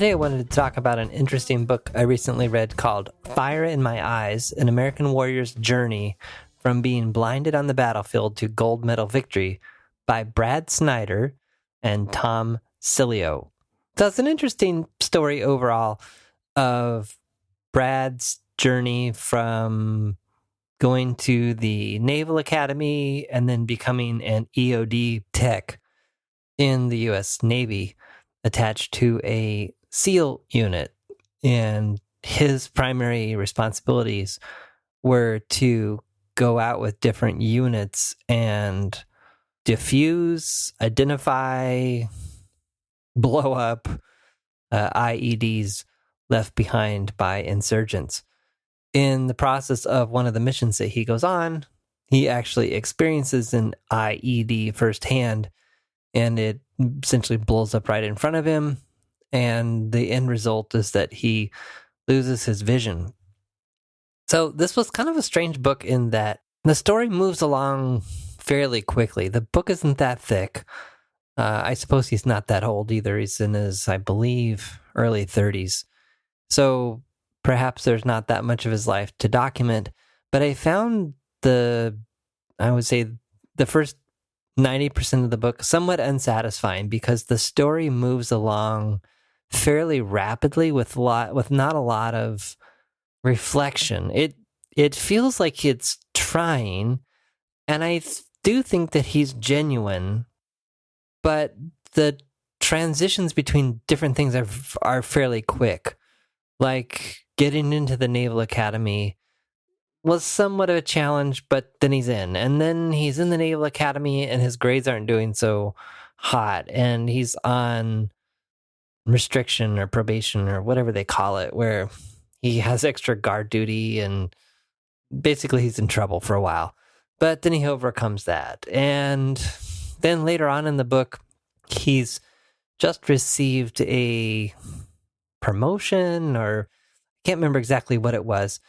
Today I wanted to talk about an interesting book I recently read called Fire in My Eyes, An American Warrior's Journey from Being Blinded on the Battlefield to Gold Medal Victory by Brad Snyder and Tom Cilio. So it's an interesting story overall of Brad's journey from going to the Naval Academy and then becoming an EOD tech in the U.S. Navy attached to a SEAL unit. And his primary responsibilities were to go out with different units and defuse, identify, blow up IEDs left behind by insurgents. In the process of one of the missions that he goes on, he actually experiences an IED firsthand, and it essentially blows up right in front of him. And the end result is that he loses his vision. So this was kind of a strange book in that the story moves along fairly quickly. The book isn't that thick. I suppose he's not that old either. He's in his, I believe, early 30s. So perhaps there's not that much of his life to document. But I found the first 90% of the book somewhat unsatisfying because the story moves along fairly rapidly with not a lot of reflection. It feels like it's trying, and I do think that he's genuine, but the transitions between different things are fairly quick. Like getting into the Naval Academy was somewhat of a challenge, but then he's in. And then he's in the Naval Academy and his grades aren't doing so hot. And he's on restriction or probation or whatever they call it, where he has extra guard duty and basically he's in trouble for a while. But then he overcomes that. And then later on in the book, he's just received a promotion, or I can't remember exactly what it was.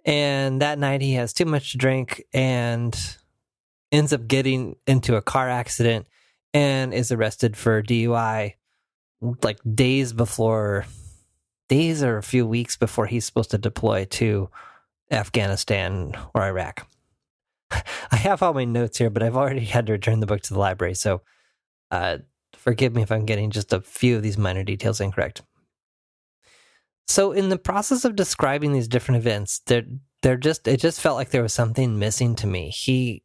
And that night he has too much to drink and ends up getting into a car accident and is arrested for DUI like days or a few weeks before he's supposed to deploy to Afghanistan or Iraq. I have all my notes here, but I've already had to return the book to the library. So forgive me if I'm getting just a few of these minor details incorrect. So in the process of describing these different events, it just felt like there was something missing to me. He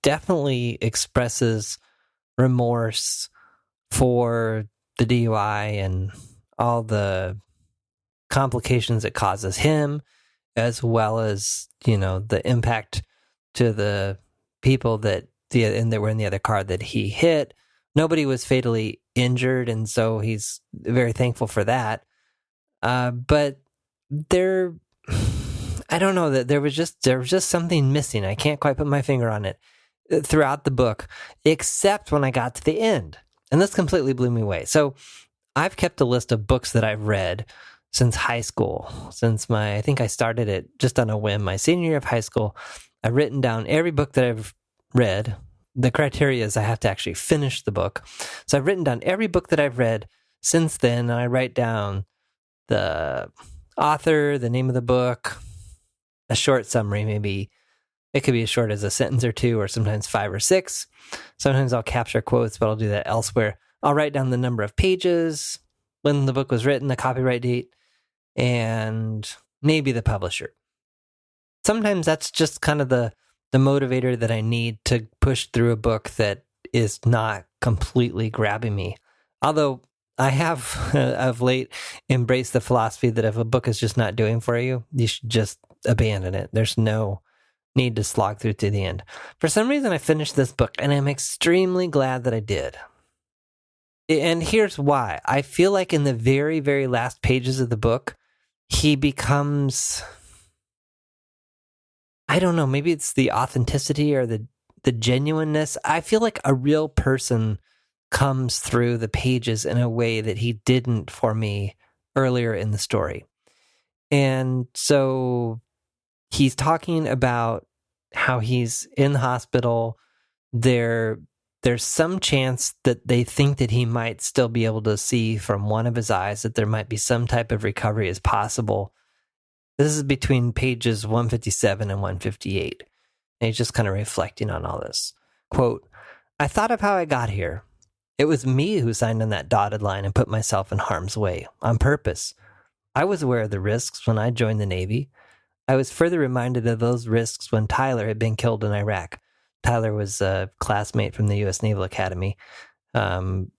definitely expresses remorse for the DUI and all the complications it causes him, as well as, the impact to the people that were in the other car that he hit. Nobody was fatally injured, and so he's very thankful for that. But I don't know, that there was just something missing. I can't quite put my finger on it throughout the book, except when I got to the end. And this completely blew me away. So I've kept a list of books that I've read since high school, I think I started it just on a whim. My senior year of high school, I've written down every book that I've read. The criteria is I have to actually finish the book. So I've written down every book that I've read since then, and I write down the author, the name of the book, a short summary, maybe. It could be as short as a sentence or two, or sometimes 5 or 6. Sometimes I'll capture quotes, but I'll do that elsewhere. I'll write down the number of pages, when the book was written, the copyright date, and maybe the publisher. Sometimes that's just kind of the motivator that I need to push through a book that is not completely grabbing me. Although I have of late embraced the philosophy that if a book is just not doing for you, you should just abandon it. There's no need to slog through to the end. For some reason, I finished this book, and I'm extremely glad that I did. And here's why. I feel like in the very, very last pages of the book, he becomes, I don't know, maybe it's the authenticity or the genuineness. I feel like a real person comes through the pages in a way that he didn't for me earlier in the story. And so he's talking about how he's in the hospital. They're there's some chance that they think that he might still be able to see from one of his eyes, that there might be some type of recovery as possible. This is between pages 157 and 158. And he's just kind of reflecting on all this. Quote, I thought of how I got here. It was me who signed on that dotted line and put myself in harm's way, on purpose. I was aware of the risks when I joined the Navy. I was further reminded of those risks when Tyler had been killed in Iraq. Tyler was a classmate from the U.S. Naval Academy, and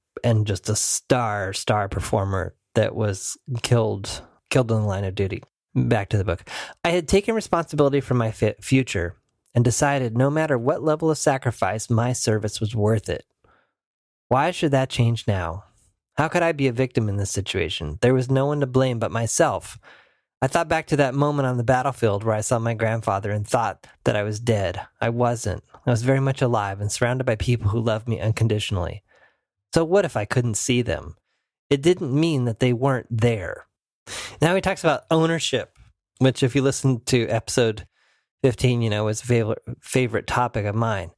just a star performer that was killed in the line of duty. Back to the book. I had taken responsibility for my future and decided no matter what level of sacrifice, my service was worth it. Why should that change now? How could I be a victim in this situation? There was no one to blame but myself. I thought back to that moment on the battlefield where I saw my grandfather and thought that I was dead. I wasn't. I was very much alive and surrounded by people who loved me unconditionally. So what if I couldn't see them? It didn't mean that they weren't there. Now he talks about ownership, which if you listen to episode 15, was a favorite topic of mine.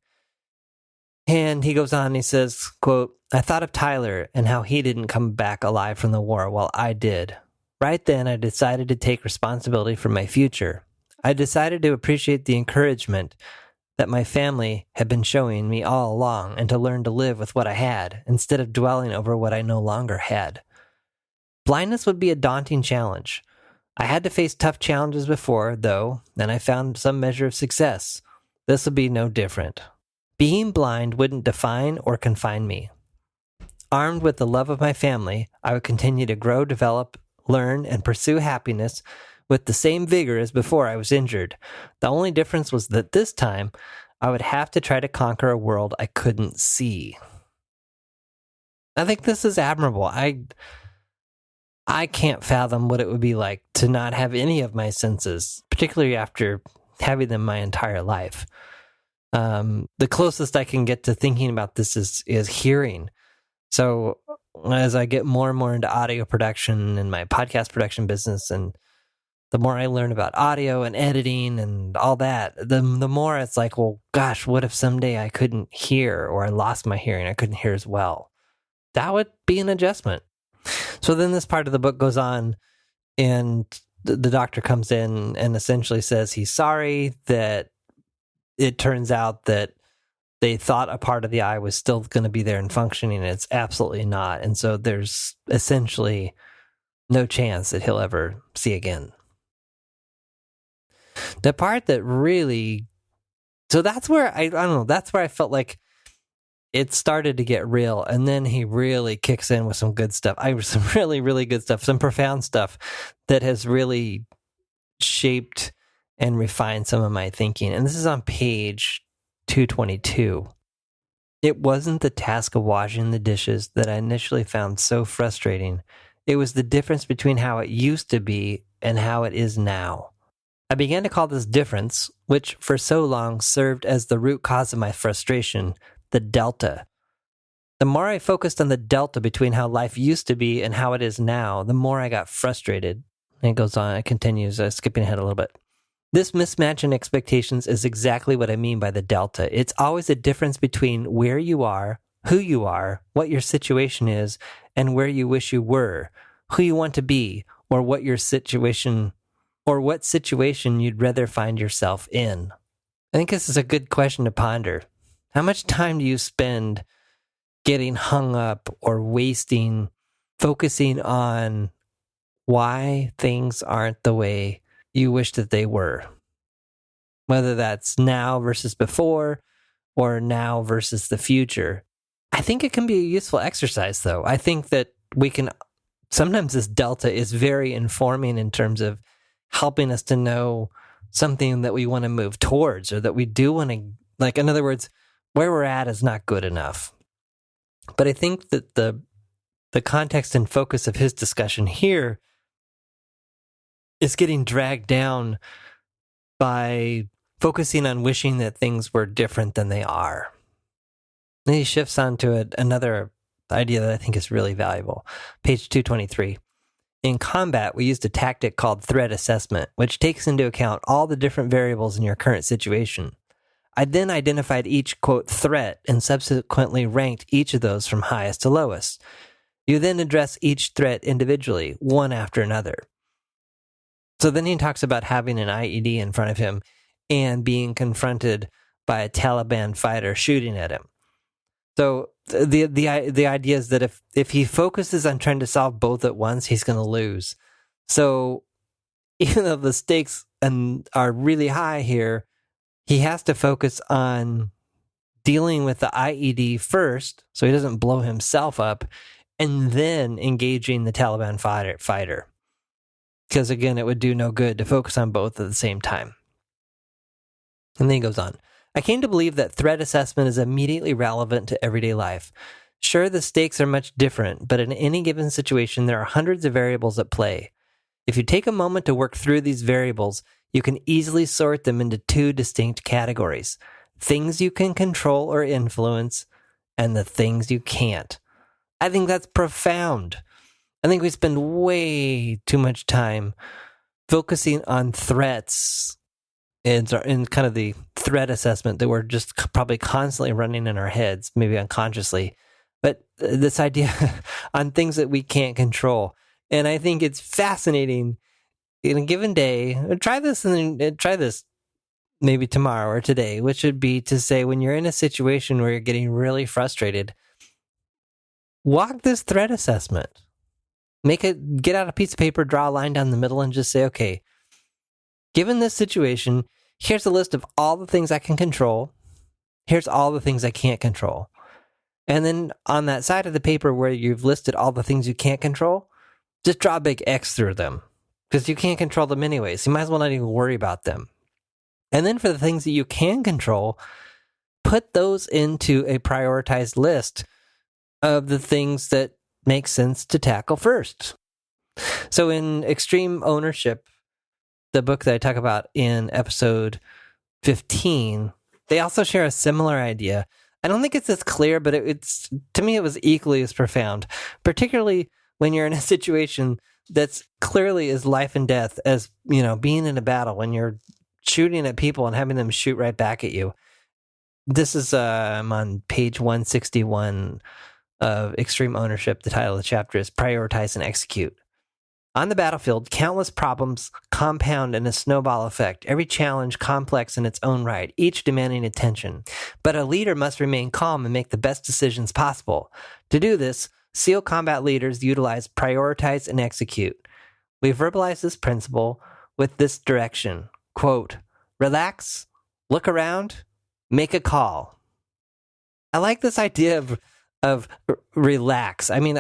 And he goes on, he says, quote, I thought of Tyler and how he didn't come back alive from the war while I did. Right then, I decided to take responsibility for my future. I decided to appreciate the encouragement that my family had been showing me all along and to learn to live with what I had instead of dwelling over what I no longer had. Blindness would be a daunting challenge. I had to face tough challenges before, though, and I found some measure of success. This will be no different. Being blind wouldn't define or confine me. Armed with the love of my family, I would continue to grow, develop, learn, and pursue happiness with the same vigor as before I was injured. The only difference was that this time, I would have to try to conquer a world I couldn't see. I think this is admirable. I can't fathom what it would be like to not have any of my senses, particularly after having them my entire life. The closest I can get to thinking about this is hearing. So as I get more and more into audio production and my podcast production business, and the more I learn about audio and editing and all that, the more it's like, well, gosh, what if someday I couldn't hear, or I lost my hearing, I couldn't hear as well? That would be an adjustment. So then this part of the book goes on, and the doctor comes in and essentially says he's sorry that it turns out that they thought a part of the eye was still going to be there and functioning, and it's absolutely not. And so there's essentially no chance that he'll ever see again. The part that really... So that's where, I don't know, that's where I felt like it started to get real, and then he really kicks in with some good stuff. Some really, really good stuff, some profound stuff that has really shaped and refined some of my thinking. And this is on page 222. It wasn't the task of washing the dishes that I initially found so frustrating. It was the difference between how it used to be and how it is now. I began to call this difference, which for so long served as the root cause of my frustration, the delta. The more I focused on the delta between how life used to be and how it is now, the more I got frustrated. And it goes on, it continues, skipping ahead a little bit. This mismatch in expectations is exactly what I mean by the delta. It's always a difference between where you are, who you are, what your situation is, and where you wish you were, who you want to be, or what situation you'd rather find yourself in. I think this is a good question to ponder. How much time do you spend getting hung up or focusing on why things aren't the way you wish that they were? Whether that's now versus before, or now versus the future. I think it can be a useful exercise, though. I think that sometimes this delta is very informing in terms of helping us to know something that we want to move towards, or that we do want to, like, in other words, where we're at is not good enough. But I think that the context and focus of his discussion here is getting dragged down by focusing on wishing that things were different than they are. Then he shifts on to another idea that I think is really valuable. Page 223. In combat, we used a tactic called threat assessment, which takes into account all the different variables in your current situation. I then identified each, quote, threat and subsequently ranked each of those from highest to lowest. You then address each threat individually, one after another. So then he talks about having an IED in front of him and being confronted by a Taliban fighter shooting at him. So the idea is that if he focuses on trying to solve both at once, he's going to lose. So even though the stakes are really high here, he has to focus on dealing with the IED first so he doesn't blow himself up, and then engaging the Taliban fighter. Because again, it would do no good to focus on both at the same time. And then he goes on. I came to believe that threat assessment is immediately relevant to everyday life. Sure, the stakes are much different, but in any given situation, there are hundreds of variables at play. If you take a moment to work through these variables, you can easily sort them into two distinct categories: things you can control or influence, and the things you can't. I think that's profound. I think we spend way too much time focusing on threats in kind of the threat assessment that we're just probably constantly running in our heads, maybe unconsciously. But this idea on things that we can't control. And I think it's fascinating in a given day. Try this maybe tomorrow or today, which would be to say, when you're in a situation where you're getting really frustrated, walk this threat assessment. Get out a piece of paper, draw a line down the middle, and just say, okay, given this situation, here's a list of all the things I can control. Here's all the things I can't control. And then on that side of the paper where you've listed all the things you can't control, just draw a big X through them, because you can't control them anyways. You might as well not even worry about them. And then for the things that you can control, put those into a prioritized list of the things that make sense to tackle first. So in Extreme Ownership, the book that I talk about in episode 15, they also share a similar idea. I don't think it's as clear, but it's to me, it was equally as profound, particularly when you're in a situation that's clearly is life and death, as, you know, being in a battle, when you're shooting at people and having them shoot right back at you. This is, I'm on page 161 of Extreme Ownership. The title of the chapter is Prioritize and Execute. On the battlefield, countless problems compound in a snowball effect, every challenge complex in its own right, each demanding attention. But a leader must remain calm and make the best decisions possible. To do this, SEAL combat leaders utilize prioritize and execute. We verbalize this principle with this direction. Quote, relax, look around, make a call. I like this idea of relax. I mean,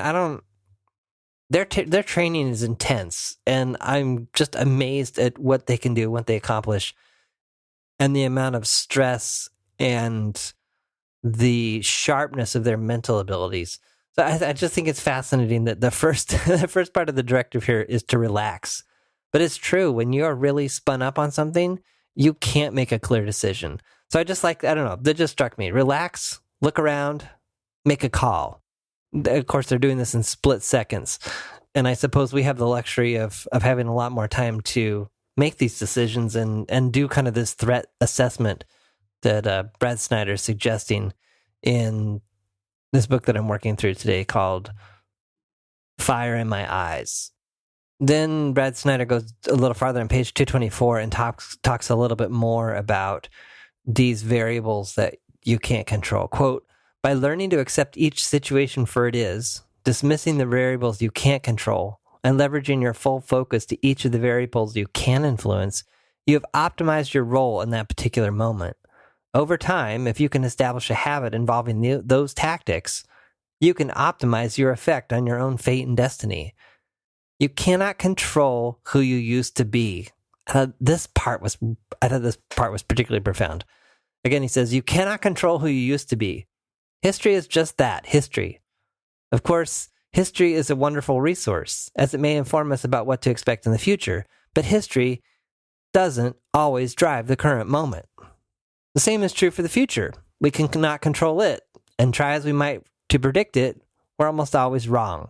their training is intense, and I'm just amazed at what they can do, what they accomplish, and the amount of stress and the sharpness of their mental abilities. So I just think it's fascinating that the first part of the directive here is to relax. But it's true, when you're really spun up on something, you can't make a clear decision. So I just I don't know, that just struck me. Relax, look around, make a call. Of course, they're doing this in split seconds. And I suppose we have the luxury of having a lot more time to make these decisions and do kind of this threat assessment that Brad Snyder is suggesting in this book that I'm working through today called Fire in My Eyes. Then Brad Snyder goes a little farther on page 224 and talks a little bit more about these variables that you can't control. Quote, by learning to accept each situation for it is, dismissing the variables you can't control, and leveraging your full focus to each of the variables you can influence, you have optimized your role in that particular moment. Over time, if you can establish a habit involving those tactics, you can optimize your effect on your own fate and destiny. You cannot control who you used to be. I thought this part was particularly profound. Again, he says, you cannot control who you used to be. History is just that, history. Of course, history is a wonderful resource, as it may inform us about what to expect in the future, but history doesn't always drive the current moment. The same is true for the future. We cannot control it, and try as we might to predict it, we're almost always wrong.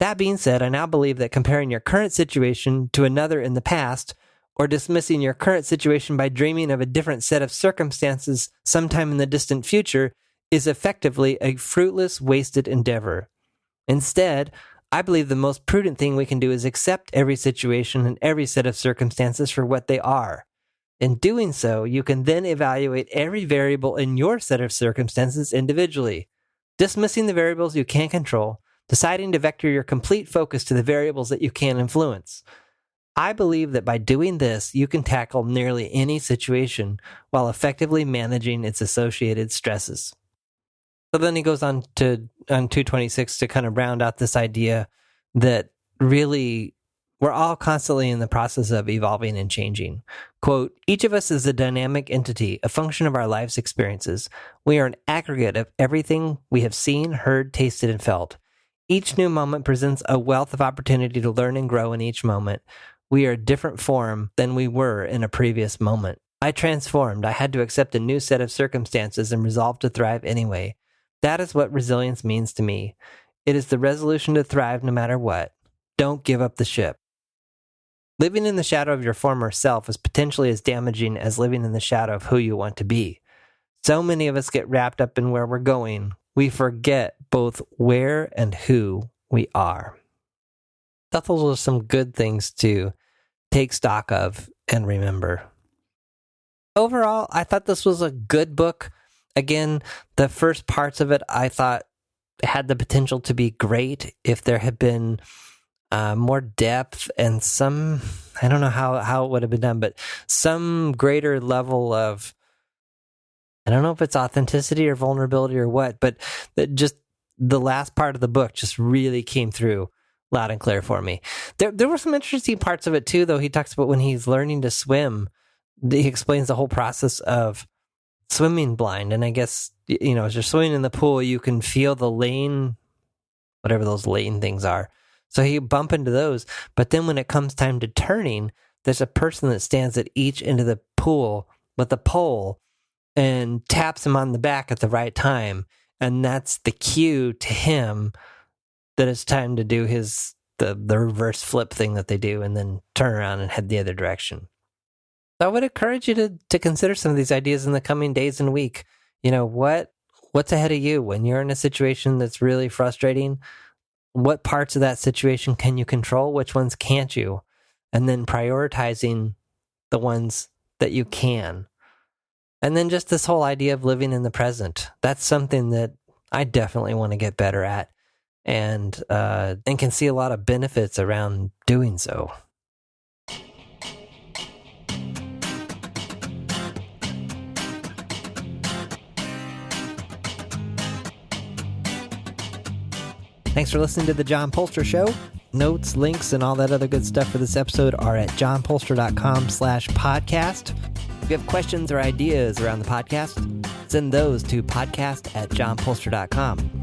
That being said, I now believe that comparing your current situation to another in the past or dismissing your current situation by dreaming of a different set of circumstances sometime in the distant future is effectively a fruitless, wasted endeavor. Instead, I believe the most prudent thing we can do is accept every situation and every set of circumstances for what they are. In doing so, you can then evaluate every variable in your set of circumstances individually, dismissing the variables you can't control, deciding to vector your complete focus to the variables that you can influence. I believe that by doing this, you can tackle nearly any situation while effectively managing its associated stresses. So then he goes on 226 to kind of round out this idea that really we're all constantly in the process of evolving and changing. Quote, each of us is a dynamic entity, a function of our life's experiences. We are an aggregate of everything we have seen, heard, tasted, and felt. Each new moment presents a wealth of opportunity to learn and grow in each moment. We are a different form than we were in a previous moment. I transformed. I had to accept a new set of circumstances and resolve to thrive anyway. That is what resilience means to me. It is the resolution to thrive no matter what. Don't give up the ship. Living in the shadow of your former self is potentially as damaging as living in the shadow of who you want to be. So many of us get wrapped up in where we're going, we forget both where and who we are. I thought those were some good things to take stock of and remember. Overall, I thought this was a good book. Again, the first parts of it I thought had the potential to be great if there had been more depth and some, I don't know how it would have been done, but some greater level of, I don't know if it's authenticity or vulnerability or what, but just the last part of the book just really came through loud and clear for me. There were some interesting parts of it too, though. He talks about when he's learning to swim, he explains the whole process of swimming blind. And I guess, as you're swimming in the pool, you can feel the lane, whatever those lane things are. So he bump into those. But then when it comes time to turning, there's a person that stands at each end of the pool with a pole and taps him on the back at the right time. And that's the cue to him that it's time to do the reverse flip thing that they do and then turn around and head the other direction. So I would encourage you to consider some of these ideas in the coming days and week. What's ahead of you when you're in a situation that's really frustrating? What parts of that situation can you control? Which ones can't you? And then prioritizing the ones that you can. And then just this whole idea of living in the present. That's something that I definitely want to get better at and can see a lot of benefits around doing so. Thanks for listening to The John Polster Show. Notes, links, and all that other good stuff for this episode are at johnpolster.com/podcast. If you have questions or ideas around the podcast, send those to podcast@johnpolster.com.